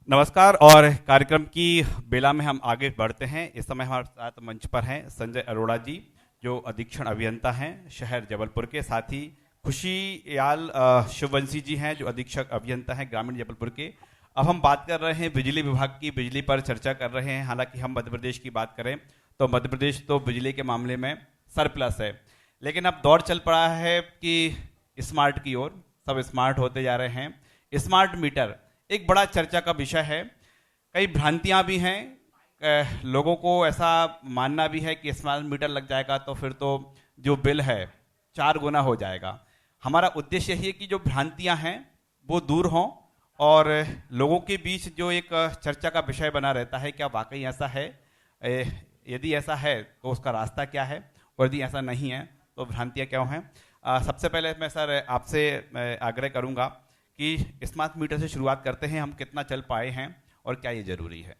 नमस्कार। और कार्यक्रम की बेला में हम आगे बढ़ते हैं। इस समय हमारे साथ मंच पर हैं संजय अरोड़ा जी, जो अधीक्षण अभियंता हैं शहर जबलपुर के। साथ ही खुशीयाल शिववंशी जी हैं, जो अधीक्षक अभियंता हैं ग्रामीण जबलपुर के। अब हम बात कर रहे हैं बिजली विभाग की, बिजली पर चर्चा कर रहे हैं। हालांकि हम मध्य प्रदेश की बात करें तो मध्य प्रदेश तो बिजली के मामले में सरप्लस है, लेकिन अब दौर चल पड़ा है कि स्मार्ट की ओर। सब स्मार्ट होते जा रहे हैं। स्मार्ट मीटर एक बड़ा चर्चा का विषय है। कई भ्रांतियां भी हैं। लोगों को ऐसा मानना भी है कि स्मार्ट मीटर लग जाएगा तो फिर तो जो बिल है 4 गुना हो जाएगा। हमारा उद्देश्य यही है कि जो भ्रांतियां हैं वो दूर हों और लोगों के बीच जो एक चर्चा का विषय बना रहता है, क्या वाकई ऐसा है? यदि ऐसा है तो उसका रास्ता क्या है, और यदि ऐसा नहीं है तो भ्रांतियां क्यों हैं? सबसे पहले मैं सर आपसे आग्रह करूंगा कि स्मार्ट मीटर से शुरुआत करते हैं। हम कितना चल पाए हैं और क्या ये जरूरी है?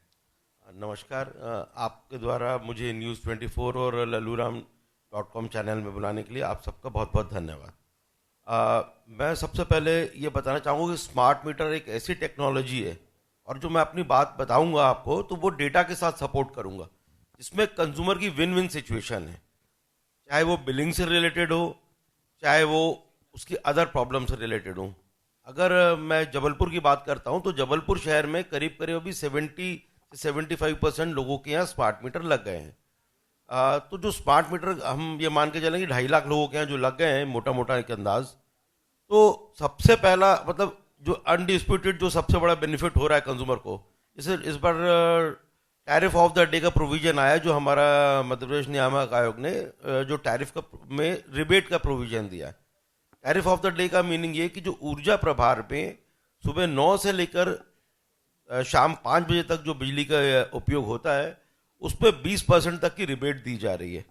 नमस्कार। आपके द्वारा मुझे न्यूज़ 24 और lalooram.com चैनल में बुलाने के लिए आप सबका बहुत बहुत धन्यवाद। मैं सबसे पहले ये बताना चाहूँगा कि स्मार्ट मीटर एक ऐसी टेक्नोलॉजी है, और जो मैं अपनी बात बताऊँगा आपको तो वो डेटा के साथ सपोर्ट करूँगा, जिसमें कंज्यूमर की विन विन सिचुएशन है। चाहे वो बिलिंग से रिलेटेड हो, चाहे वो उसकी अदर प्रॉब्लम से रिलेटेड हो। अगर मैं जबलपुर की बात करता हूं तो जबलपुर शहर में करीब करीब अभी 70 से 75% लोगों के यहाँ स्मार्ट मीटर लग गए हैं। तो जो स्मार्ट मीटर हम ये मान के चलेंगे 2.5 लाख लोगों के यहाँ जो लग गए हैं, मोटा मोटा एक अंदाज। तो सबसे पहला मतलब जो अनडिस्प्यूटेड जो सबसे बड़ा बेनिफिट हो रहा है कंज्यूमर को, इस बार टैरिफ ऑफ द डे का प्रोविजन आया, जो हमारा मध्य प्रदेश नियामक आयोग ने जो टैरिफ का में रिबेट का प्रोविजन दिया है। टैरिफ ऑफ द डे का मीनिंग ये कि जो ऊर्जा प्रभार में सुबह 9 से लेकर शाम 5 बजे तक जो बिजली का उपयोग होता है, उस पर 20% तक की रिबेट दी जा रही है।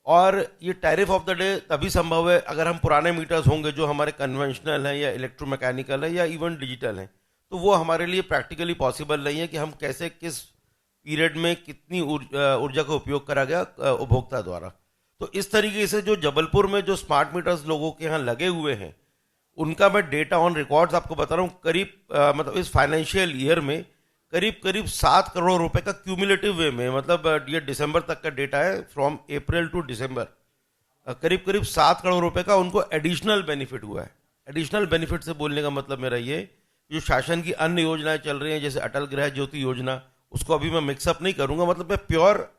और ये टैरिफ ऑफ द डे तभी संभव है अगर हम पुराने मीटर्स होंगे जो हमारे कन्वेंशनल हैं या इलेक्ट्रोमैकेनिकल है या इवन डिजिटल हैं, तो वो हमारे लिए प्रैक्टिकली पॉसिबल नहीं है कि हम कैसे किस पीरियड में कितनी ऊर्जा का उपयोग करा गया उपभोक्ता द्वारा। तो इस तरीके से जो जबलपुर में जो स्मार्ट मीटर्स लोगों के यहाँ लगे हुए हैं, उनका मैं डेटा ऑन रिकॉर्ड्स आपको बता रहा हूँ। करीब मतलब इस फाइनेंशियल ईयर में करीब करीब 7 करोड़ रुपए का क्यूमुलेटिव वे में, मतलब ये दिसंबर तक का डेटा है, फ्रॉम अप्रैल टू दिसंबर, करीब करीब 7 करोड़ रुपए का उनको एडिशनल बेनिफिट हुआ है। एडिशनल बेनिफिट से बोलने का मतलब मेरा ये, जो शासन की अन्य योजनाएं चल रही हैं जैसे अटल गृह ज्योति योजना, उसको अभी मैं मिक्सअप नहीं करूंगा। मतलब मैं प्योर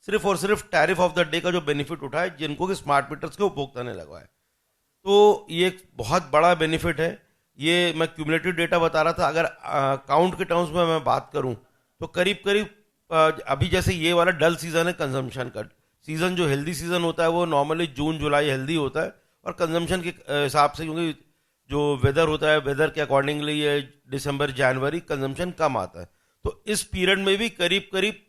सिर्फ और सिर्फ टैरिफ ऑफ द डे का जो बेनिफिट उठाए जिनको कि स्मार्ट मीटर्स के उपभोक्ता ने लगवाए, तो ये एक बहुत बड़ा बेनिफिट है। ये मैं क्यूमुलेटिव डेटा बता रहा था। अगर काउंट के टर्म्स में मैं बात करूं तो करीब करीब अभी जैसे ये वाला डल सीजन है, कंजम्पशन का सीजन, जो हेल्दी सीजन होता है वो नॉर्मली जून जुलाई हेल्दी होता है, और कंजम्पशन के हिसाब से क्योंकि जो वेदर होता है, वेदर के अकॉर्डिंगली ये दिसंबर जनवरी कंजम्पशन कम आता है। तो इस पीरियड में भी करीब करीब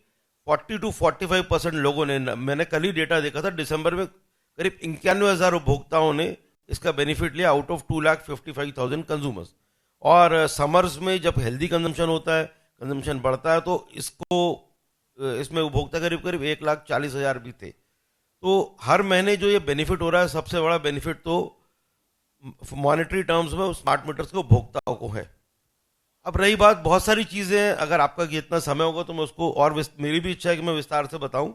40 to 45% लोगों ने, मैंने कल ही डेटा देखा था, दिसंबर में करीब 91,000 उपभोक्ताओं ने इसका बेनिफिट लिया आउट ऑफ 2,55,000 कंज्यूमर्स। और समर्स में जब हेल्दी कंजम्पशन होता है, कंजम्पशन बढ़ता है, तो इसमें उपभोक्ता करीब करीब 1,40,000 भी थे। तो हर महीने जो ये बेनिफिट हो रहा है, सबसे बड़ा बेनिफिट तो मॉनेटरी टर्म्स में स्मार्ट मीटर्स के उपभोक्ताओं को है। अब रही बात बहुत सारी चीजें, अगर आपका इतना समय होगा तो मैं उसको और मेरी भी इच्छा है कि मैं विस्तार से बताऊं,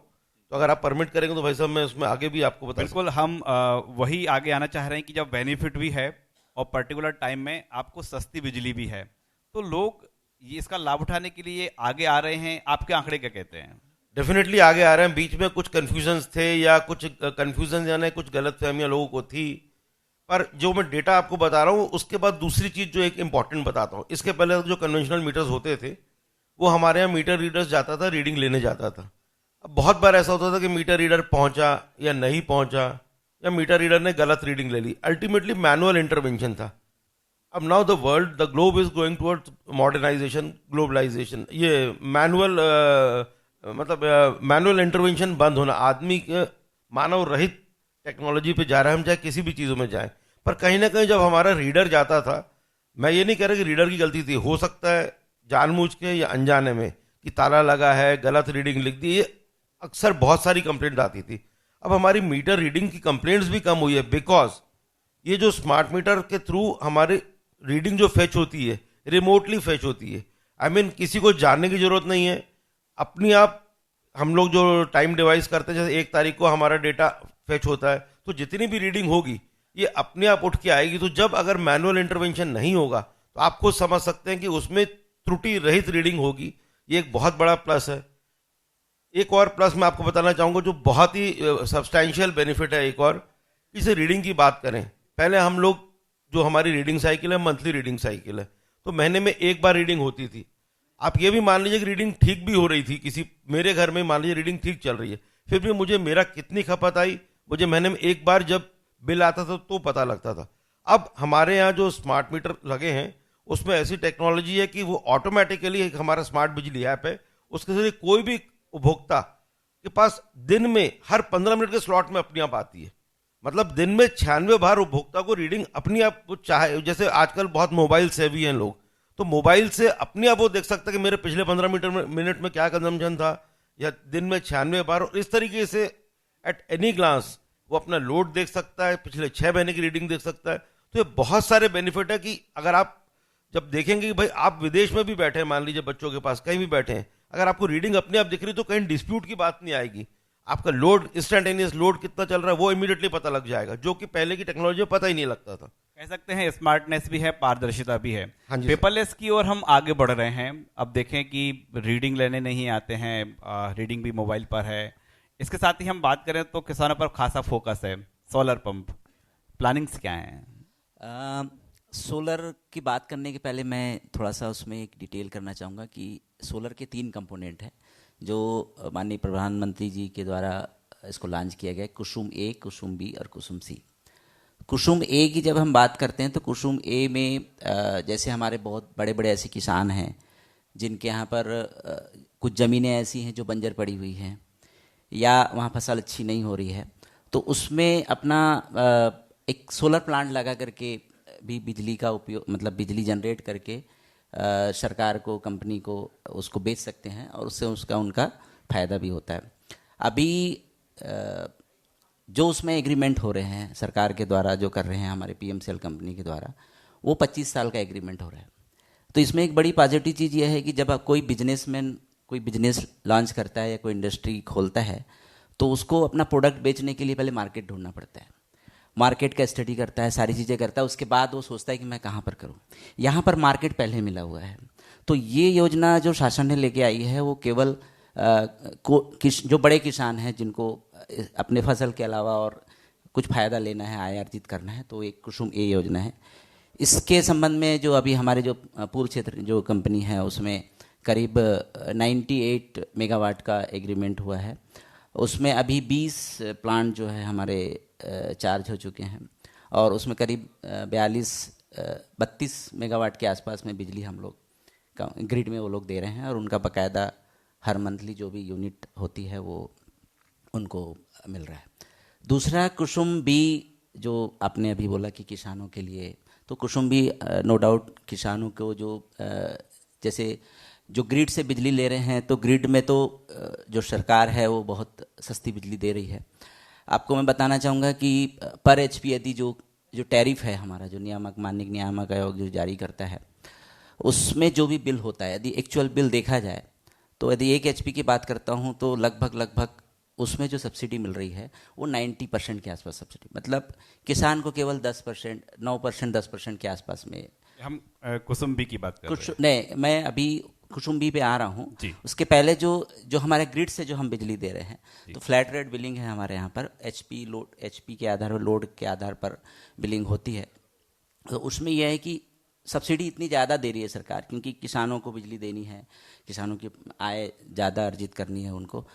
तो अगर आप परमिट करेंगे तो भाई साहब मैं उसमें आगे भी आपको बता। बिल्कुल, हम वही आगे आना चाह रहे हैं कि जब बेनिफिट भी है और पर्टिकुलर टाइम में आपको सस्ती बिजली भी है, तो लोग ये इसका लाभ उठाने के लिए आगे आ रहे हैं। आपके आंकड़े क्या कहते हैं? डेफिनेटली आगे आ रहे हैं। बीच में कुछ कंफ्यूजन थे, या कुछ कंफ्यूजन यानी कुछ गलत फहमियां लोगों को थी, पर जो मैं डेटा आपको बता रहा हूँ उसके बाद दूसरी चीज जो एक इंपॉर्टेंट बताता हूँ। इसके पहले जो कन्वेंशनल मीटर्स होते थे, वो हमारे यहाँ मीटर रीडर्स जाता था, रीडिंग लेने जाता था। अब बहुत बार ऐसा होता था कि मीटर रीडर पहुंचा या नहीं पहुंचा, या मीटर रीडर ने गलत रीडिंग ले ली। अल्टीमेटली मैनुअल इंटरवेंशन था। अब now the globe is going towards modernisation, globalisation. ये मैनुअल मैनुअल इंटरवेंशन बंद होना, आदमी के मानव रहित टेक्नोलॉजी पे जा रहा है हम, चाहे किसी भी चीज़ों में जाए। पर कहीं ना कहीं जब हमारा रीडर जाता था, मैं ये नहीं कह रहा कि रीडर की गलती थी, हो सकता है जानबूझ के या अनजाने में कि ताला लगा है, गलत रीडिंग लिख दी, ये अक्सर बहुत सारी कंप्लेंट आती थी। अब हमारी मीटर रीडिंग की कंप्लेंट्स भी कम हुई है, बिकॉज ये जो स्मार्ट मीटर के थ्रू हमारे रीडिंग जो फेच होती है, रिमोटली फेच होती है। किसी को जानने की जरूरत नहीं है। अपनी आप हम लोग जो टाइम डिवाइस करते हैं, जैसे 1 तारीख को हमारा डेटा फेच होता है, तो जितनी भी रीडिंग होगी ये अपने आप उठ के आएगी। तो जब अगर मैनुअल इंटरवेंशन नहीं होगा तो आप खुद समझ सकते हैं कि उसमें त्रुटि रहित रीडिंग होगी। ये एक बहुत बड़ा प्लस है। एक और प्लस मैं आपको बताना चाहूंगा जो बहुत ही सब्सटैंशियल बेनिफिट है। एक और, इसे रीडिंग की बात करें, पहले हम लोग जो हमारी रीडिंग साइकिल है, मंथली रीडिंग साइकिल है, तो महीने में एक बार रीडिंग होती थी। आप ये भी मान लीजिए कि रीडिंग ठीक भी हो रही थी, किसी मेरे घर में मान लीजिए रीडिंग ठीक चल रही है, फिर भी मुझे मेरा कितनी खपत आई मुझे महीने में एक बार जब बिल आता था तो पता लगता था। अब हमारे यहाँ जो स्मार्ट मीटर लगे हैं उसमें ऐसी टेक्नोलॉजी है कि वो ऑटोमेटिकली एक हमारा स्मार्ट बिजली ऐप है, उसके जरिए कोई भी उपभोक्ता के पास दिन में हर 15 मिनट के स्लॉट में अपनी आप आती है। मतलब दिन में 96 बार उपभोक्ता को रीडिंग अपनी आप वो चाहे, जैसे आजकल बहुत मोबाइल सेवी हैं लोग, तो मोबाइल से अपने आप वो देख सकता है कि मेरे पिछले 15 मिनट में क्या कंजम्पशन था, या दिन में 96 बार। और इस तरीके से एट एनी ग्लांस वो अपना लोड देख सकता है, पिछले 6 महीने की रीडिंग देख सकता है। तो ये बहुत सारे बेनिफिट है कि अगर आप जब देखेंगे कि भाई आप विदेश में भी बैठे हैं, मान लीजिए बच्चों के पास कहीं भी बैठे हैं, अगर आपको रीडिंग अपने आप दिख रही तो कहीं डिस्प्यूट की बात नहीं आएगी। आपका लोड, इंस्टेंटेनियस लोड कितना चल रहा है वो इमीडिएटली पता लग जाएगा, जो कि पहले की टेक्नोलॉजी में पता ही नहीं लगता था। कह सकते हैं स्मार्टनेस भी है, पारदर्शिता भी है। हाँ जी सर। पेपरलेस की ओर हम आगे बढ़ रहे हैं। अब देखें कि रीडिंग लेने नहीं आते हैं, रीडिंग भी मोबाइल पर है। इसके साथ ही हम बात करें तो किसानों पर खासा फोकस है। सोलर पंप प्लानिंग्स क्या हैं? सोलर की बात करने के पहले मैं थोड़ा सा उसमें एक डिटेल करना चाहूँगा कि सोलर के 3 कंपोनेंट हैं जो माननीय प्रधानमंत्री जी के द्वारा इसको लॉन्च किया गया है, कुसुम ए, कुसुम बी और कुसुम सी। कुसुम ए की जब हम बात करते हैं तो कुसुम ए में जैसे हमारे बहुत बड़े बड़े ऐसे किसान हैं जिनके यहाँ पर कुछ ज़मीनें ऐसी हैं जो बंजर पड़ी हुई हैं या वहाँ फसल अच्छी नहीं हो रही है, तो उसमें अपना एक सोलर प्लांट लगा करके भी बिजली का उपयोग, मतलब बिजली जनरेट करके सरकार को, कंपनी को उसको बेच सकते हैं और उससे उसका उनका फ़ायदा भी होता है। अभी जो उसमें एग्रीमेंट हो रहे हैं सरकार के द्वारा, जो कर रहे हैं हमारे पीएमसीएल कंपनी के द्वारा, वो 25 साल का एग्रीमेंट हो रहा है। तो इसमें एक बड़ी पॉजिटिव चीज़ ये है कि जब कोई बिजनेसमैन कोई बिजनेस लॉन्च करता है या कोई इंडस्ट्री खोलता है तो उसको अपना प्रोडक्ट बेचने के लिए पहले मार्केट ढूंढना पड़ता है, मार्केट का स्टडी करता है, सारी चीज़ें करता है, उसके बाद वो सोचता है कि मैं कहाँ पर करूँ। यहाँ पर मार्केट पहले मिला हुआ है। तो ये योजना जो शासन ने लेके आई है वो केवल जो बड़े किसान हैं जिनको अपने फसल के अलावा और कुछ फ़ायदा लेना है, आय अर्जित करना है, तो एक कुसुम ए योजना है। इसके संबंध में जो अभी हमारे जो पूर्व क्षेत्र जो कंपनी है उसमें करीब 98 मेगावाट का एग्रीमेंट हुआ है। उसमें अभी 20 प्लांट जो है हमारे चार्ज हो चुके हैं और उसमें करीब 32 मेगावाट के आसपास में बिजली हम लोग ग्रिड में वो लोग दे रहे हैं और उनका बाकायदा हर मंथली जो भी यूनिट होती है वो उनको मिल रहा है। दूसरा कुसुम बी जो आपने अभी बोला कि किसानों के लिए, तो कुसुम बी नो डाउट किसानों को जो जैसे जो ग्रिड से बिजली ले रहे हैं, तो ग्रिड में तो जो सरकार है वो बहुत सस्ती बिजली दे रही है। आपको मैं बताना चाहूँगा कि पर एचपी यदि जो टैरिफ है हमारा, जो नियामक मानक नियामक आयोग जो जारी करता है, उसमें जो भी बिल होता है, यदि एक्चुअल बिल देखा जाए तो यदि 1 एचपी की बात करता हूँ तो लगभग उसमें जो सब्सिडी मिल रही है वो 90% के आसपास सब्सिडी, मतलब किसान को केवल 10%, 9%, 10% के आसपास में। हम कुसुम बी की बात कर रहे हैं। नहीं, मैं अभी कुसुम बी पे आ रहा हूँ। उसके पहले जो हमारे ग्रिड से जो हम बिजली दे रहे हैं, तो फ्लैट रेट बिलिंग है हमारे यहाँ पर, एचपी के आधार पर, लोड के आधार पर बिलिंग होती है। तो उसमें यह है कि सब्सिडी इतनी ज़्यादा दे रही है सरकार, क्योंकि किसानों को बिजली देनी है, किसानों की आय ज़्यादा अर्जित करनी है उनको।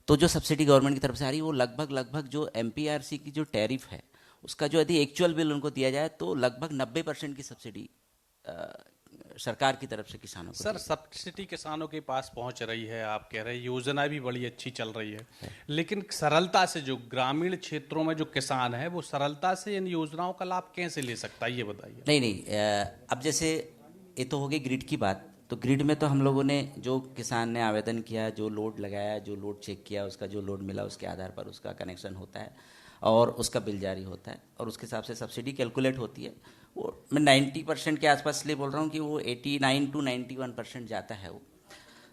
तो जो सब्सिडी गवर्नमेंट की तरफ से आ रही है वो लगभग जो एमपीआरसी की जो टैरिफ है उसका जो यदि एक्चुअल बिल उनको दिया जाए तो लगभग 90% की सब्सिडी सरकार की तरफ से किसानों को। सर, सब्सिडी किसानों के पास पहुंच रही है, आप कह रहे हैं योजना भी बड़ी अच्छी चल रही है, लेकिन सरलता से जो ग्रामीण क्षेत्रों में जो किसान है वो सरलता से इन योजनाओं का लाभ कैसे ले सकता है, ये बताइए। नहीं, अब जैसे ये तो हो गई ग्रिड की बात, तो ग्रिड में तो हम लोगों ने जो किसान ने आवेदन किया, जो लोड लगाया, जो लोड चेक किया, उसका जो लोड मिला उसके आधार पर उसका कनेक्शन होता है और उसका बिल जारी होता है और उसके हिसाब से सब्सिडी कैलकुलेट होती है। वो मैं 90% के आसपास इसलिए बोल रहा हूँ कि वो 89 to 91% जाता है वो।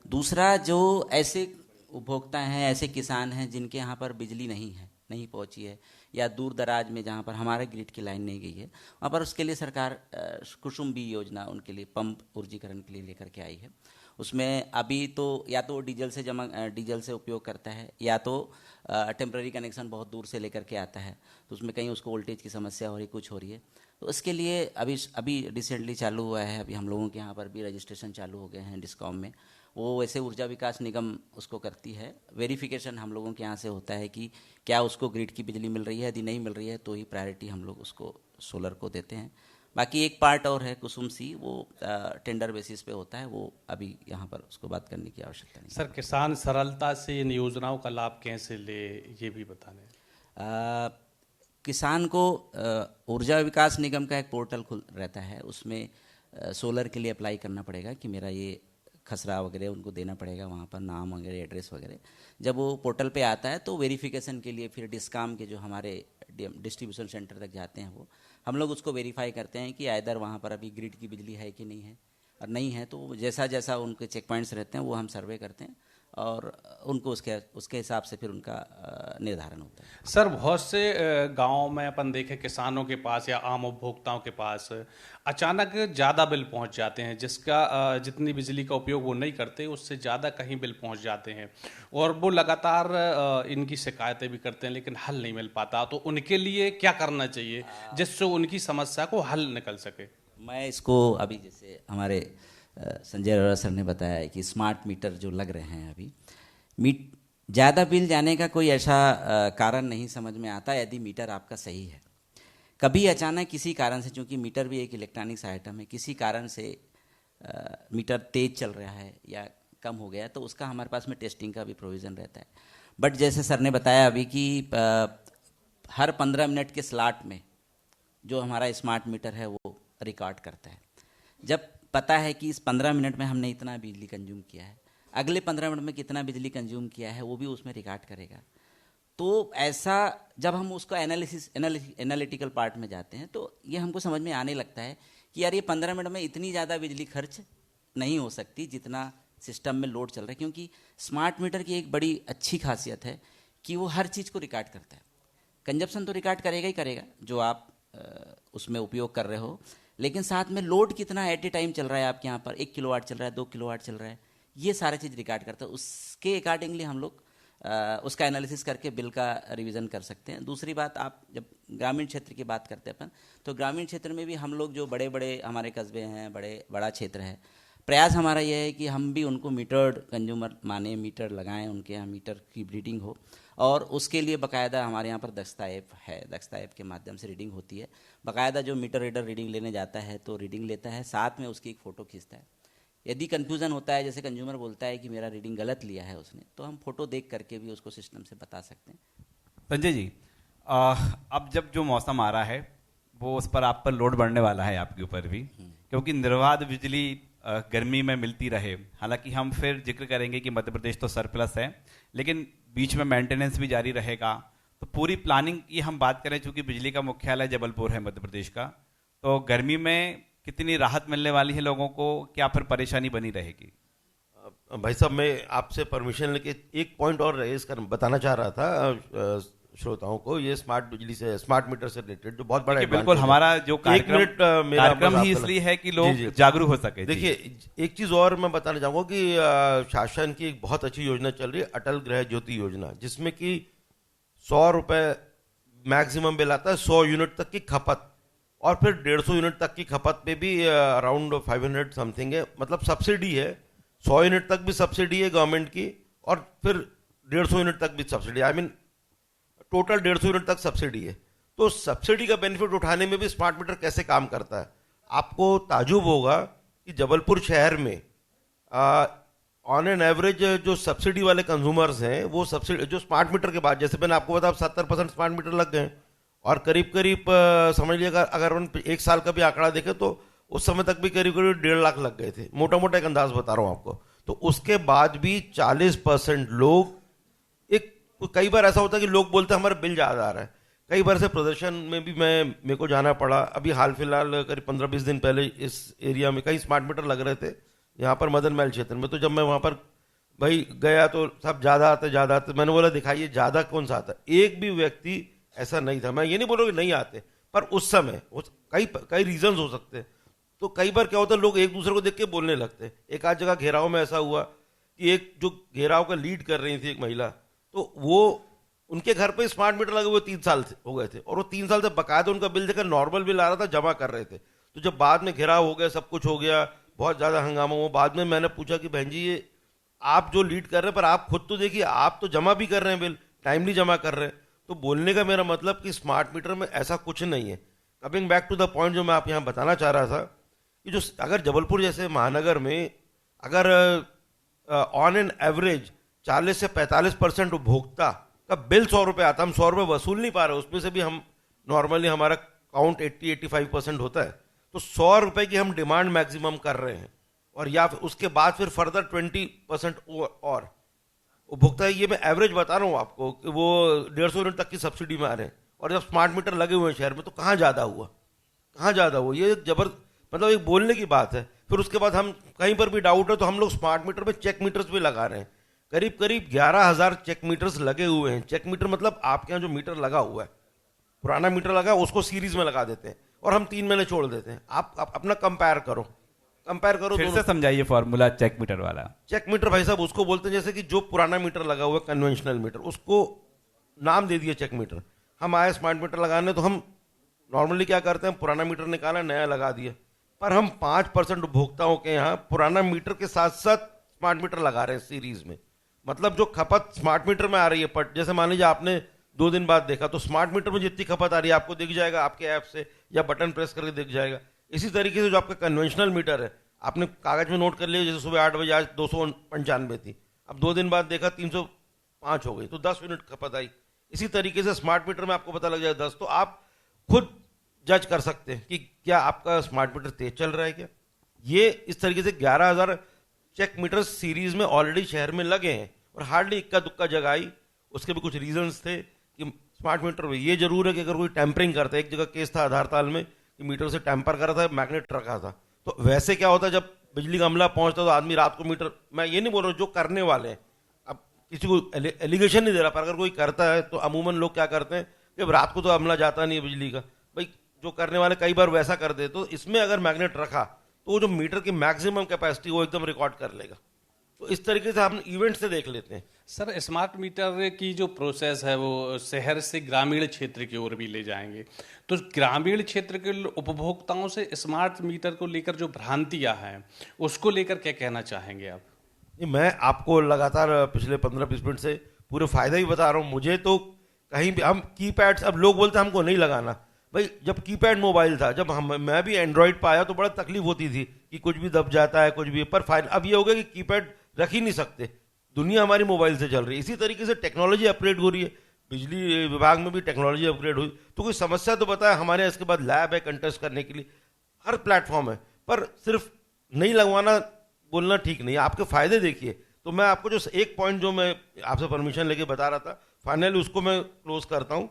दूसरा, जो ऐसे उपभोक्ता हैं, ऐसे किसान हैं जिनके यहाँ पर बिजली नहीं पहुँची है, या दूर दराज में जहाँ पर हमारे ग्रिड की लाइन नहीं गई है, वहाँ पर उसके लिए सरकार कुसुम बी योजना उनके लिए पंप ऊर्जीकरण के लिए लेकर के आई है। उसमें अभी तो या तो डीजल से उपयोग करता है, या तो टेम्पररी कनेक्शन बहुत दूर से लेकर के आता है, तो उसमें कहीं उसको वोल्टेज की समस्या हो रही, कुछ हो रही है, तो उसके लिए अभी रिसेंटली चालू हुआ है। अभी हम लोगों के यहाँ पर भी रजिस्ट्रेशन चालू हो गए हैं डिस्कॉम में। वो वैसे ऊर्जा विकास निगम उसको करती है, वेरिफिकेशन हम लोगों के यहाँ से होता है कि क्या उसको ग्रिड की बिजली मिल रही है, यदि नहीं मिल रही है तो ही प्रायोरिटी हम लोग उसको सोलर को देते हैं। बाकी एक पार्ट और है कुसुम सी, वो टेंडर बेसिस पे होता है, वो अभी यहाँ पर उसको बात करने की आवश्यकता नहीं। सर, किसान सरलता से इन योजनाओं का लाभ कैसे ले, ये भी बताने। किसान को ऊर्जा विकास निगम का एक पोर्टल खुल रहता है, उसमें सोलर के लिए अप्लाई करना पड़ेगा कि मेरा ये खसरा वगैरह उनको देना पड़ेगा, वहाँ पर नाम वगैरह, एड्रेस वगैरह। जब वो पोर्टल पे आता है तो वेरिफिकेशन के लिए फिर डिस्काम के जो हमारे डिस्ट्रीब्यूशन सेंटर तक जाते हैं, वो हम लोग उसको वेरीफाई करते हैं कि आइदर वहाँ पर अभी ग्रिड की बिजली है कि नहीं है, और नहीं है तो जैसा जैसा उनके चेक पॉइंट्स रहते हैं वो हम सर्वे करते हैं और उनको उसके हिसाब से फिर उनका निर्धारण होता है। सर, बहुत से गांवों में अपन देखें किसानों के पास या आम उपभोक्ताओं के पास अचानक ज़्यादा बिल पहुंच जाते हैं, जिसका जितनी बिजली का उपयोग वो नहीं करते उससे ज़्यादा कहीं बिल पहुंच जाते हैं, और वो लगातार इनकी शिकायतें भी करते हैं लेकिन हल नहीं मिल पाता। तो उनके लिए क्या करना चाहिए जिससे उनकी समस्या को हल निकल सके? मैं इसको अभी जैसे हमारे संजय अरोड़ा सर ने बताया है कि स्मार्ट मीटर जो लग रहे हैं अभी, ज़्यादा बिल जाने का कोई ऐसा कारण नहीं समझ में आता यदि मीटर आपका सही है। कभी अचानक किसी कारण से, चूंकि मीटर भी एक इलेक्ट्रॉनिक्स आइटम है, किसी कारण से मीटर तेज चल रहा है या कम हो गया तो उसका हमारे पास में टेस्टिंग का भी प्रोविज़न रहता है। बट जैसे सर ने बताया अभी कि हर 15 मिनट के स्लॉट में जो हमारा स्मार्ट मीटर है वो रिकॉर्ड करता है। जब पता है कि इस 15 मिनट में हमने इतना बिजली कंज्यूम किया है, अगले 15 मिनट में कितना बिजली कंज्यूम किया है वो भी उसमें रिकॉर्ड करेगा। तो ऐसा जब हम उसका एनालिटिकल पार्ट में जाते हैं तो ये हमको समझ में आने लगता है कि यार ये 15 मिनट में इतनी ज़्यादा बिजली खर्च नहीं हो सकती जितना सिस्टम में लोड चल रहा है, क्योंकि स्मार्ट मीटर की एक बड़ी अच्छी खासियत है कि वो हर चीज़ को रिकॉर्ड करता है। कंजप्शन तो रिकॉर्ड करेगा ही करेगा जो आप उसमें उपयोग कर रहे हो, लेकिन साथ में लोड कितना एट ए टाइम चल रहा है आपके यहाँ पर, 1 किलोवाट चल रहा है, 2 किलोवाट चल रहा है, ये सारी चीज़ रिकॉर्ड करता है। उसके अकॉर्डिंगली हम लोग उसका एनालिसिस करके बिल का रिवीजन कर सकते हैं। दूसरी बात, आप जब ग्रामीण क्षेत्र की बात करते हैं अपन, तो ग्रामीण क्षेत्र में भी हम लोग जो बड़े बड़े हमारे कस्बे हैं, बड़ा क्षेत्र है, प्रयास हमारा यह है कि हम भी उनको मीटर्ड कंज्यूमर माने, मीटर लगाएं, उनके यहाँ मीटर की रीडिंग हो, और उसके लिए बाकायदा हमारे यहाँ पर दक्षता ऐप है, दक्षता ऐप के माध्यम से रीडिंग होती है। बाकायदा जो मीटर रीडर रीडिंग लेने जाता है तो रीडिंग लेता है, साथ में उसकी एक फ़ोटो खींचता है। यदि कन्फ्यूज़न होता है, जैसे कंज्यूमर बोलता है कि मेरा रीडिंग गलत लिया है उसने, तो हम फ़ोटो देख करके भी उसको सिस्टम से बता सकते हैं। संजय जी, अब जब जो मौसम आ रहा है वो उस पर आप पर लोड बढ़ने वाला है, आपके ऊपर भी, क्योंकि निर्बाध बिजली गर्मी में मिलती रहे। हालांकि हम फिर जिक्र करेंगे कि मध्य प्रदेश तो सरप्लस है, लेकिन बीच में मेंटेनेंस भी जारी रहेगा। तो पूरी प्लानिंग की हम बात करें, चूंकि बिजली का मुख्यालय जबलपुर है मध्य प्रदेश का, तो गर्मी में कितनी राहत मिलने वाली है लोगों को, क्या फिर परेशानी बनी रहेगी? भाई साहब, मैं आपसे परमिशन लेके एक पॉइंट और रेज कर बताना चाह रहा था श्रोताओं को, ये स्मार्ट बिजली से, स्मार्ट मीटर से रिलेटेड जो बहुत बड़ा बिल्कुल हमारा जो कार्यक्रम ही इसलिए है कि लोग जागरूक हो सके। देखिए, एक चीज और मैं बताना चाहूंगा कि शासन की एक बहुत अच्छी योजना चल रही है, अटल गृह ज्योति योजना, जिसमें कि 100 रुपए मैक्सिमम बिल आता है 100 यूनिट तक की खपत, और फिर 150 यूनिट तक की खपत पे भी अराउंड 500 समथिंग है, मतलब सब्सिडी है। 100 यूनिट तक भी सब्सिडी है गवर्नमेंट की, और फिर 150 यूनिट तक भी subsidy, I mean total 150 unit तक सब्सिडी है। तो सब्सिडी का बेनिफिट उठाने में भी स्मार्ट मीटर कैसे काम करता है, आपको ताजुब होगा कि जबलपुर शहर में ऑन एन एवरेज जो सब्सिडी वाले कंज्यूमर्स हैं, वो सब्सिडी जो स्मार्ट मीटर के बाद, जैसे मैंने आपको बताया 70% स्मार्ट मीटर लग गए, और करीब करीब समझ लीजिएगा अगर उन 1 साल का भी आंकड़ा देखें तो उस समय तक भी करीब करीब 1.5 लाख लग गए थे, मोटा मोटा एक अंदाज बता रहा हूं आपको। तो उसके बाद भी 40% लोग, एक कई बार ऐसा होता है कि लोग बोलते हैं हमारा बिल ज्यादा आ रहा है, कई बार से प्रदर्शन में भी मेरे को जाना पड़ा। अभी हाल फिलहाल करीब 15-20 दिन पहले इस एरिया में कई स्मार्ट मीटर लग रहे थे, यहाँ पर मदन महल क्षेत्र में। तो जब मैं वहाँ पर भाई गया तो सब ज़्यादा आते। मैंने बोला दिखाइए ज़्यादा कौन सा आता है। एक भी व्यक्ति ऐसा नहीं था। मैं ये नहीं बोल रहा कि नहीं आते, पर उस समय कई रीजंस हो सकते हैं। तो कई बार क्या होता है, लोग एक दूसरे को देख के बोलने लगते हैं। एक आध जगह घेराव में ऐसा हुआ कि एक जो घेराव का लीड कर रही थी एक महिला, तो वो उनके घर पे स्मार्ट मीटर लगे हुए 3 साल हो गए थे, और वो 3 साल से बकायदा उनका बिल देकर नॉर्मल बिल आ रहा था, जमा कर रहे थे। तो जब बाद में घेराव हो गया, सब कुछ हो गया, बहुत ज़्यादा हंगामा हुआ, बाद में मैंने पूछा कि बहन जी ये आप जो लीड कर रहे हैं, पर आप खुद तो देखिए, आप तो जमा भी कर रहे हैं बिल, टाइमली जमा कर रहे हैं। तो बोलने का मेरा मतलब कि स्मार्ट मीटर में ऐसा कुछ नहीं है। Coming back to the point जो मैं आप यहाँ बताना चाह रहा था कि जो अगर जबलपुर जैसे महानगर में अगर ऑन एन एवरेज 40 से 45% उपभोक्ता का बिल 100 रुपये आता, हम 100 रुपये वसूल नहीं पा रहे, उसमें से भी हम नॉर्मली हमारा काउंट 80-85% होता है, तो 100 रुपये की हम डिमांड मैक्सिमम कर रहे हैं, और या फिर उसके बाद फिर फर्दर 20% और उपभोक्ता। ये मैं एवरेज बता रहा हूँ आपको कि वो 150 यूनिट तक की सब्सिडी में आ रहे हैं, और जब स्मार्ट मीटर लगे हुए हैं शहर में तो कहाँ ज़्यादा हुआ। ये मतलब एक बोलने की बात है। फिर उसके बाद हम कहीं पर भी डाउट है तो हम लोग स्मार्ट मीटर में चेक मीटर्स भी लगा रहे हैं। करीब 11,000 चेक मीटर्स लगे हुए हैं। चेक मीटर मतलब आपके यहाँ जो मीटर लगा हुआ है, पुराना मीटर लगा है, उसको सीरीज में लगा देते हैं और हम 3 महीने छोड़ देते हैं। आप अपना कंपेयर करो फिर से समझाइए फॉर्मूला चेक मीटर वाला। चेक मीटर भाई साहब उसको बोलते हैं जैसे कि जो पुराना मीटर लगा हुआ है, कन्वेंशनल मीटर, उसको नाम दे दिए चेक मीटर। हम आए स्मार्ट मीटर लगाने तो हम नॉर्मली क्या करते हैं, पुराना मीटर निकाला, नया लगा दिया, पर हम 5% उपभोक्ताओं के यहाँ पुराना मीटर के साथ साथ स्मार्ट मीटर लगा रहे हैं सीरीज में। मतलब जो खपत स्मार्ट मीटर में आ रही है, पर जैसे मान लीजिए आपने 2 दिन बाद देखा तो स्मार्ट मीटर में जितनी खपत आ रही है आपको दिख जाएगा आपके ऐप से, या बटन प्रेस करके दिख जाएगा। इसी तरीके से जो आपका कन्वेंशनल मीटर है, आपने कागज में नोट कर लिया, जैसे सुबह 8 बजे आज 295 थी, अब 2 दिन बाद देखा 305 हो गई, तो 10 यूनिट खपत आई। इसी तरीके से स्मार्ट मीटर में आपको पता लग जाएगा 10, तो आप खुद जज कर सकते हैं कि क्या आपका स्मार्ट मीटर तेज चल रहा है क्या। ये इस तरीके से 11,000 चेक मीटर सीरीज में ऑलरेडी शहर में लगे हैं, और हार्डली इक्का दुक्का जगह आई। उसके भी कुछ रीजंस थे कि स्मार्ट मीटर में ये जरूर है कि अगर कोई टेम्परिंग करता है, एक जगह केस था आधारताल में कि मीटर से टेम्पर कर रहा था, मैग्नेट रखा था, तो वैसे क्या होता है जब बिजली का अमला पहुंचता तो आदमी रात को मीटर, मैं ये नहीं बोल रहा हूँ जो करने वाले हैं, अब किसी को एलिगेशन नहीं दे रहा, पर अगर कोई करता है तो अमूमन लोग क्या करते हैं कि रात को तो अमला जाता नहीं है बिजली का, भाई जो करने वाले कई बार वैसा कर दे। तो इसमें अगर मैग्नेट रखा तो वो जो मीटर की मैक्सिमम कैपेसिटी वो एकदम रिकॉर्ड कर लेगा। तो इस तरीके से हम इवेंट से देख लेते हैं। सर, स्मार्ट मीटर की जो प्रोसेस है वो शहर से ग्रामीण क्षेत्र की ओर भी ले जाएंगे, तो ग्रामीण क्षेत्र के उपभोक्ताओं से स्मार्ट मीटर को लेकर जो भ्रांतियां हैं उसको लेकर क्या कहना चाहेंगे आप? मैं आपको लगातार पिछले 15-20 मिनट से पूरे फायदा ही बता रहा हूँ। मुझे तो कहीं भी हम कीपैड्स, अब लोग बोलते हैं हमको नहीं लगाना, भाई जब कीपैड मोबाइल था, जब मैं भी एंड्रॉइड पाया तो बड़ा तकलीफ होती थी कि कुछ भी दब जाता है कुछ भी, पर फाइन अब ये हो गया कि कीपैड रख ही नहीं सकते, दुनिया हमारी मोबाइल से चल रही है। इसी तरीके से टेक्नोलॉजी अपग्रेड हो रही है, बिजली विभाग में भी टेक्नोलॉजी अपग्रेड हुई, तो कोई समस्या तो बताया। हमारे यहाँ इसके बाद लैब है कंटेस्ट करने के लिए, हर प्लेटफॉर्म है, पर सिर्फ नहीं लगवाना बोलना ठीक नहीं है। आपके फायदे देखिए। तो मैं आपको जो एक पॉइंट जो मैं आपसे परमिशन लेके बता रहा था, फाइनली उसको मैं क्लोज करता हूँ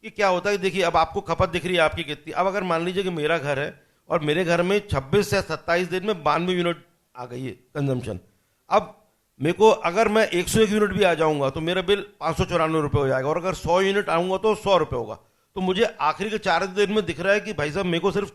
कि क्या होता है। देखिए अब आपको खपत दिख रही है आपकी कितनी। अब अगर मान लीजिए कि मेरा घर है और मेरे घर में 26 से 27 दिन में 92 यूनिट आ गई है कंजम्पशन। अब मेरे को अगर मैं 101 यूनिट भी आ जाऊंगा तो मेरा बिल 594 रुपये हो जाएगा, और अगर 100 यूनिट आऊंगा तो 100 रुपये होगा। तो मुझे आखिरी के 4 दिन में दिख रहा है कि भाई साहब मेरे को सिर्फ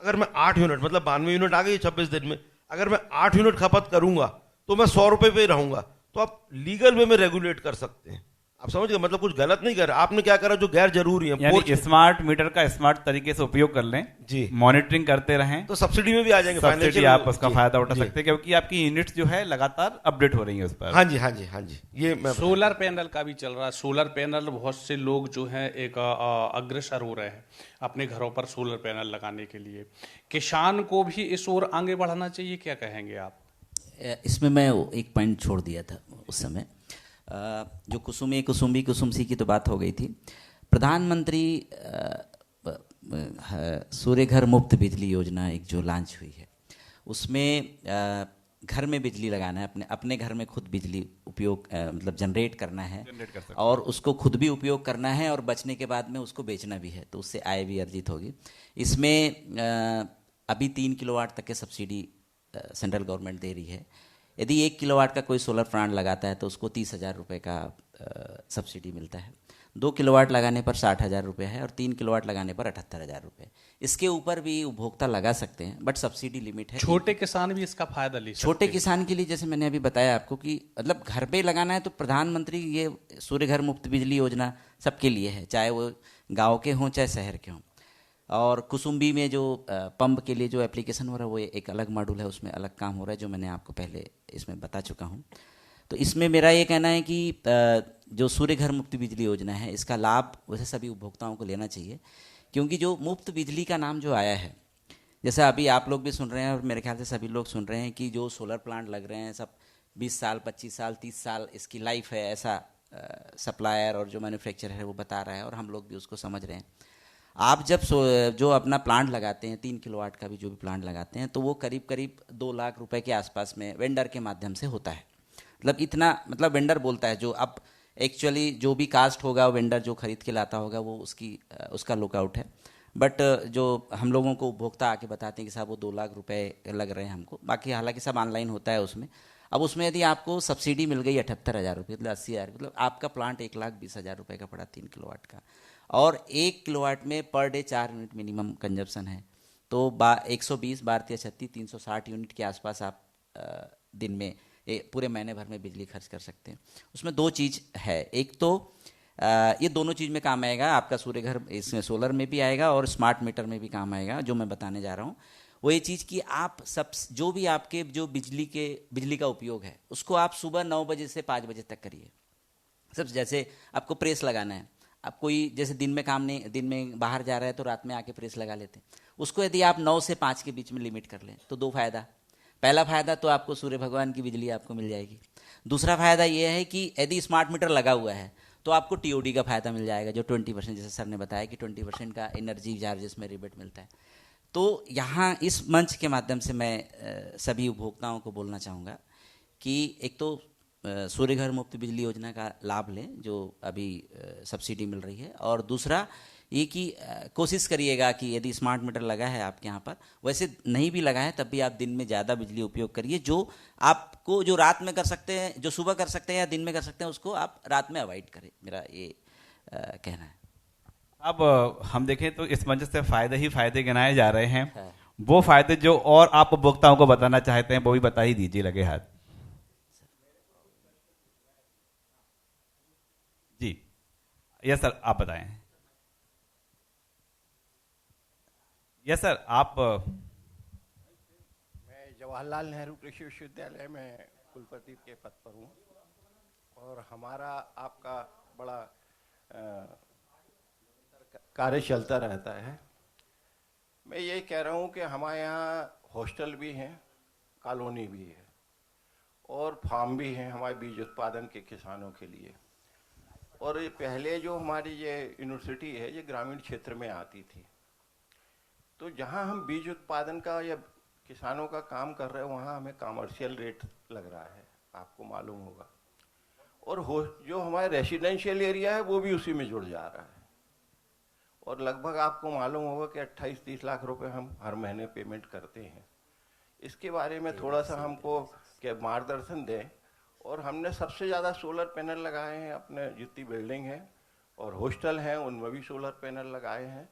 अगर मैं 8 यूनिट, मतलब 92 यूनिट आ गई 26 दिन में, अगर मैं 8 यूनिट खपत करूंगा तो मैं 100 रुपये पे रहूंगा। तो आप लीगल वे में रेगुलेट कर सकते हैं। आप समझ गए, मतलब कुछ गलत नहीं कर रहा। आपने क्या करा जो गैर जरूरी है, यानी स्मार्ट मीटर का स्मार्ट तरीके से उपयोग कर लें जी, मॉनिटरिंग करते रहें तो सब्सिडी में भी आ जाएंगे, सब्सिडी आप उसका फायदा उठा सकते हैं, क्योंकि आपकी यूनिट्स जो है लगातार अपडेट हो रही है उस पर। हाँ जी हाँ जी हाँ जी। ये सोलर पैनल का भी चल रहा है। सोलर पैनल बहुत से लोग जो हैं एक अग्रसर हो रहे हैं अपने घरों पर सोलर पैनल लगाने के लिए। किसान को भी इस ओर आगे बढ़ाना चाहिए, क्या कहेंगे आप? इसमें मैं एक पॉइंट छोड़ दिया था उस समय, जो कुसुमी कुसुम्बी कुसुमसी की तो बात हो गई थी। प्रधानमंत्री सूर्य घर मुफ्त बिजली योजना एक जो लॉन्च हुई है, उसमें घर में बिजली लगाना है, अपने अपने घर में खुद बिजली उपयोग मतलब जनरेट करना है जनरेट कर सकते और उसको खुद भी उपयोग करना है और बचने के बाद में उसको बेचना भी है, तो उससे आय भी अर्जित होगी। इसमें अभी 3 किलोवाट तक के सब्सिडी सेंट्रल गवर्नमेंट दे रही है। यदि 1 किलोवाट का कोई सोलर प्लांट लगाता है तो उसको 30,000 रुपये का सब्सिडी मिलता है। 2 किलोवाट लगाने पर 60,000 रुपये है और 3 किलोवाट लगाने पर 78,000 रुपये। इसके ऊपर भी उपभोक्ता लगा सकते हैं, बट सब्सिडी लिमिट है। छोटे किसान भी इसका फायदा ले सकते छोटे हैं। किसान के लिए जैसे मैंने अभी बताया आपको कि मतलब घर पे लगाना है तो प्रधानमंत्री ये सूर्य घर मुफ्त बिजली योजना सबके लिए है, चाहे वो गांव के हों चाहे शहर के हों। और कुसुम्बी में जो पंप के लिए जो एप्लीकेशन हो रहा है वो एक अलग मॉड्यूल है, उसमें अलग काम हो रहा है जो मैंने आपको पहले इसमें बता चुका हूँ। तो इसमें मेरा ये कहना है कि जो सूर्य घर मुफ्त बिजली योजना है इसका लाभ वैसे सभी उपभोक्ताओं को लेना चाहिए, क्योंकि जो मुफ्त बिजली का नाम जो आया है, जैसा अभी आप लोग भी सुन रहे हैं और मेरे ख्याल से सभी लोग सुन रहे हैं कि जो सोलर प्लांट लग रहे हैं सब 20 साल 25 साल 30 साल इसकी लाइफ है, ऐसा सप्लायर और जो मैन्युफैक्चरर है वो बता रहा है और हम लोग भी उसको समझ रहे हैं। आप जब जो अपना प्लांट लगाते हैं 3 किलोवाट का भी जो भी प्लांट लगाते हैं तो वो करीब करीब 2 लाख रुपए के आसपास में वेंडर के माध्यम से होता है। मतलब इतना, मतलब वेंडर बोलता है, जो अब एक्चुअली जो भी कास्ट होगा वेंडर जो खरीद के लाता होगा वो उसका लुकआउट है। बट जो हम लोगों को उपभोक्ता आके बताते हैं कि साहब वो 2 लाख रुपए लग रहे हैं हमको, बाकी हालांकि सब ऑनलाइन होता है उसमें। अब उसमें यदि आपको सब्सिडी मिल गई 78,000 रुपये, मतलब 80,000, मतलब आपका प्लांट 1,20,000 रुपये का पड़ा 3 किलोवाट का, और 1 किलोवाट में per day 4 unit minimum consumption है, तो 120 12 36 360 यूनिट के आसपास आप दिन में पूरे महीने भर में बिजली खर्च कर सकते हैं। उसमें 2 चीज़ है, एक तो ये दोनों चीज़ में काम आएगा, आपका सूर्य घर इसमें सोलर में भी आएगा और स्मार्ट मीटर में भी काम आएगा। जो मैं बताने जा रहा हूँ वो ये चीज़ कि आप सब जो भी आपके जो बिजली का उपयोग है उसको आप सुबह 9 बजे से 5 बजे तक करिए। सब जैसे आपको प्रेस लगाना है, आप कोई जैसे दिन में बाहर जा रहा है तो रात में आके प्रेस लगा लेते हैं, उसको यदि आप 9 से 5 के बीच में लिमिट कर लें तो 2 फायदा। पहला फायदा तो आपको सूर्य भगवान की बिजली आपको मिल जाएगी। दूसरा फायदा ये है कि यदि स्मार्ट मीटर लगा हुआ है तो आपको टीओडी का फायदा मिल जाएगा, जो 20%, जैसे सर ने बताया कि 20% का एनर्जी चार्जेस में रिबेट मिलता है। तो यहाँ इस मंच के माध्यम से मैं सभी उपभोक्ताओं को बोलना चाहूँगा कि एक तो सूर्य घर मुफ्त बिजली योजना का लाभ लें जो अभी सब्सिडी मिल रही है, और दूसरा ये कि कोशिश करिएगा कि यदि स्मार्ट मीटर लगा है आपके यहाँ पर, वैसे नहीं भी लगा है तब भी आप दिन में ज़्यादा बिजली उपयोग करिए। जो आपको जो रात में कर सकते हैं, जो सुबह कर सकते हैं या दिन में कर सकते हैं, उसको आप रात में अवॉइड करें, मेरा ये कहना है। अब हम देखें तो इस मंच से फायदे ही फायदे गिनाए जा रहे हैं। हाँ। वो फायदे जो और आप उपभोक्ताओं को बताना चाहते हैं वो भी बता ही दीजिए, लगे हाथ। जी यस सर, आप बताएं। यस सर, आप। मैं जवाहरलाल नेहरू कृषि विश्वविद्यालय में कुलपति के पद पर हूँ और हमारा आपका बड़ा कार्य चलता रहता है। मैं ये कह रहा हूँ कि हमारे यहाँ हॉस्टल भी हैं, कॉलोनी भी है और फार्म भी हैं हमारे बीज उत्पादन के किसानों के लिए। और ये पहले जो हमारी ये यूनिवर्सिटी है ये ग्रामीण क्षेत्र में आती थी, तो जहाँ हम बीज उत्पादन का या किसानों का काम कर रहे हैं वहाँ हमें कमर्शियल रेट लग रहा है, आपको मालूम होगा। और जो हमारे रेसिडेंशियल एरिया है वो भी उसी में जुड़ जा रहा है, और लगभग आपको मालूम होगा कि 28-30 लाख रुपए हम हर महीने पेमेंट करते हैं। इसके बारे में थोड़ा सा हमको क्या मार्गदर्शन दें। और हमने सबसे ज़्यादा सोलर पैनल लगाए हैं, अपने जितनी बिल्डिंग है और हॉस्टल हैं उनमें भी सोलर पैनल लगाए हैं,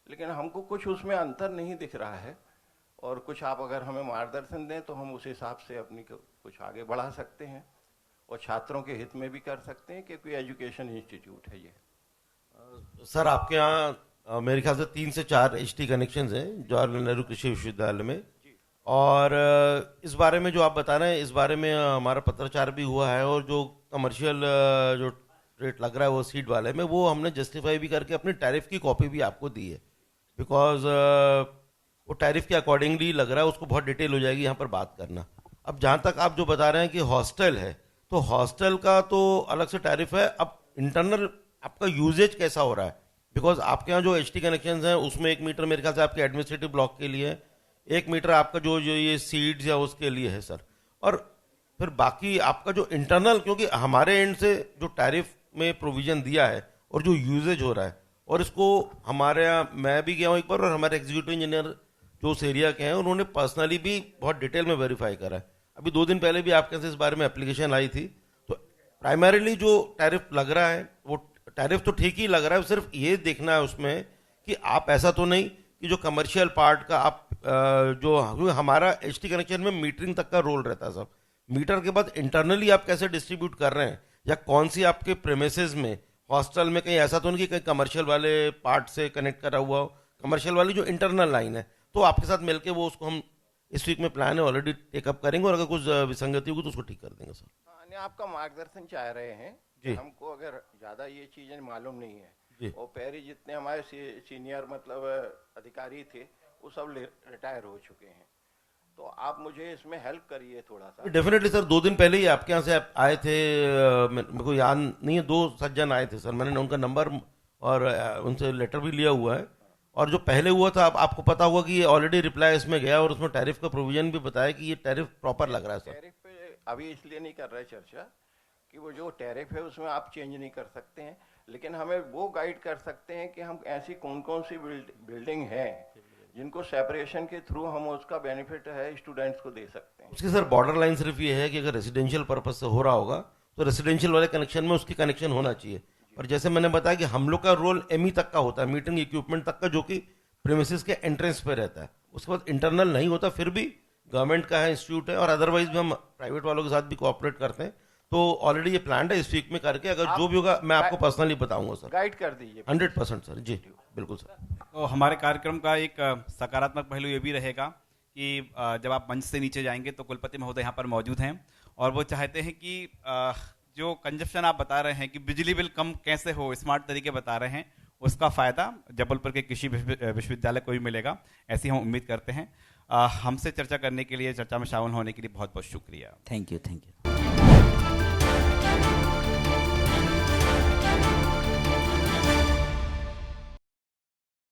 लेकिन हमको कुछ उसमें अंतर नहीं दिख रहा है। और कुछ आप अगर हमें मार्गदर्शन दें तो हम उस हिसाब से अपनी कुछ आगे बढ़ा सकते हैं और छात्रों के हित में भी कर सकते हैं, क्योंकि एजुकेशन इंस्टीट्यूट है ये। सर आपके यहाँ मेरे ख्याल से 3 से 4 एचटी कनेक्शंस हैं जवाहरलाल नेहरू कृषि विश्वविद्यालय में, और इस बारे में जो आप बता रहे हैं इस बारे में हमारा पत्राचार भी हुआ है, और जो कमर्शियल जो रेट लग रहा है वो सीड वाले में, वो हमने जस्टिफाई भी करके अपनी टैरिफ की कॉपी भी आपको दी है, बिकॉज वो टैरिफ के अकॉर्डिंगली लग रहा है, उसको बहुत डिटेल हो जाएगी यहाँ पर बात करना। अब जहाँ तक आप जो बता रहे हैं कि हॉस्टल है, तो हॉस्टल का तो अलग से टैरिफ है। अब इंटरनल आपका यूजेज कैसा हो रहा है, बिकॉज आपके यहाँ जो एचटी कनेक्शंस हैं उसमें 1 मीटर मेरे ख्याल से आपके एडमिनिस्ट्रेटिव ब्लॉक के लिए, 1 मीटर आपका जो ये सीड्स या उसके लिए है सर, और फिर बाकी आपका जो इंटरनल, क्योंकि हमारे एंड से जो टैरिफ में प्रोविजन दिया है और जो यूजेज हो रहा है, और इसको हमारे यहाँ मैं भी गया हूँ एक बार, और हमारे एग्जीक्यूटिव इंजीनियर जो उस एरिया के हैं उन्होंने पर्सनली भी बहुत डिटेल में वेरीफाई करा है। अभी 2 दिन पहले भी आपके यहाँ से इस बारे में एप्लीकेशन आई थी। तो प्राइमरीली जो टैरिफ लग रहा है वो टैरिफ तो ठीक ही लग रहा है, सिर्फ ये देखना है उसमें कि आप ऐसा तो नहीं कि जो कमर्शियल पार्ट का आप जो हमारा एचटी कनेक्शन में मीटरिंग तक का रोल रहता है सब, मीटर के बाद इंटरनली आप कैसे डिस्ट्रीब्यूट कर रहे हैं, या कौन सी आपके प्रेमिसेस में हॉस्टल में कहीं ऐसा तो नहीं कि कहीं कमर्शियल वाले पार्ट से कनेक्ट करा हुआ हो, कमर्शियल वाली जो इंटरनल लाइन है, तो आपके साथ मिलके वो उसको हम इस वीक में प्लान है ऑलरेडी टेकअप करेंगे, और अगर कुछ विसंगति होगी तो उसको ठीक कर देंगे सर। हाँ, आपका मार्गदर्शन चाह रहे हैं जी। हमको अगर ज़्यादा ये चीज़ें मालूम नहीं है, जी। और पहले जितने हमारे सीनियर मतलब अधिकारी थे वो सब रिटायर हो चुके हैं, तो आप मुझे इसमें हेल्प करिए थोड़ा सा। डेफिनेटली सर, 2 दिन पहले ही आपके यहाँ से आए थे, मेरे को याद नहीं है, 2 सज्जन आए थे सर, मैंने उनका नंबर और उनसे लेटर भी लिया हुआ है। और जो पहले हुआ था आपको पता होगा कि ये ऑलरेडी रिप्लाई इसमें गया, और उसमें टैरिफ का प्रोविजन भी बताया कि ये टैरिफ प्रॉपर लग रहा है सर। टैरिफ पे अभी इसलिए नहीं कर रहे चर्चा कि वो जो टैरिफ है उसमें आप चेंज नहीं कर सकते हैं, लेकिन हमें वो गाइड कर सकते हैं कि हम ऐसी कौन कौन सी बिल्डिंग है जिनको सेपरेशन के थ्रू हम उसका बेनिफिट है स्टूडेंट्स को दे सकते हैं। उसकी सर बॉर्डर लाइन सिर्फ ये है कि अगर रेसिडेंशियल पर्पज से हो रहा होगा तो रेसिडेंशियल वाले कनेक्शन में उसकी कनेक्शन होना चाहिए। और जैसे मैंने बताया कि हम लोग का रोल एमई तक का होता है, मीटिंग इक्विपमेंट तक का, जो कि प्रेमिसेस के एंट्रेंस पे रहता है, उसके बाद इंटरनल नहीं होता, फिर भी गवर्नमेंट का है, इंस्टीट्यूट है, और अदरवाइज भी हम प्राइवेट वालों के साथ भी कोऑपरेट करते हैं। तो ऑलरेडी ये प्लान है, इस वीक में करके अगर जो भी होगा मैं आपको पर्सनली बताऊंगा सर। गाइड कर दीजिए 100% सर। जी बिल्कुल सर। तो हमारे कार्यक्रम का एक सकारात्मक पहलू ये भी रहेगा कि जब आप मंच से नीचे जाएंगे तो कुलपति महोदय यहाँ पर मौजूद हैं, और वो चाहते हैं कि जो कंजप्शन आप बता रहे हैं कि बिजली बिल कम कैसे हो, स्मार्ट तरीके बता रहे हैं, उसका फायदा जबलपुर के कृषि विश्वविद्यालय को भी मिलेगा, ऐसी हम उम्मीद करते हैं। हमसे चर्चा करने के लिए, चर्चा में शामिल होने के लिए बहुत बहुत शुक्रिया। Thank you.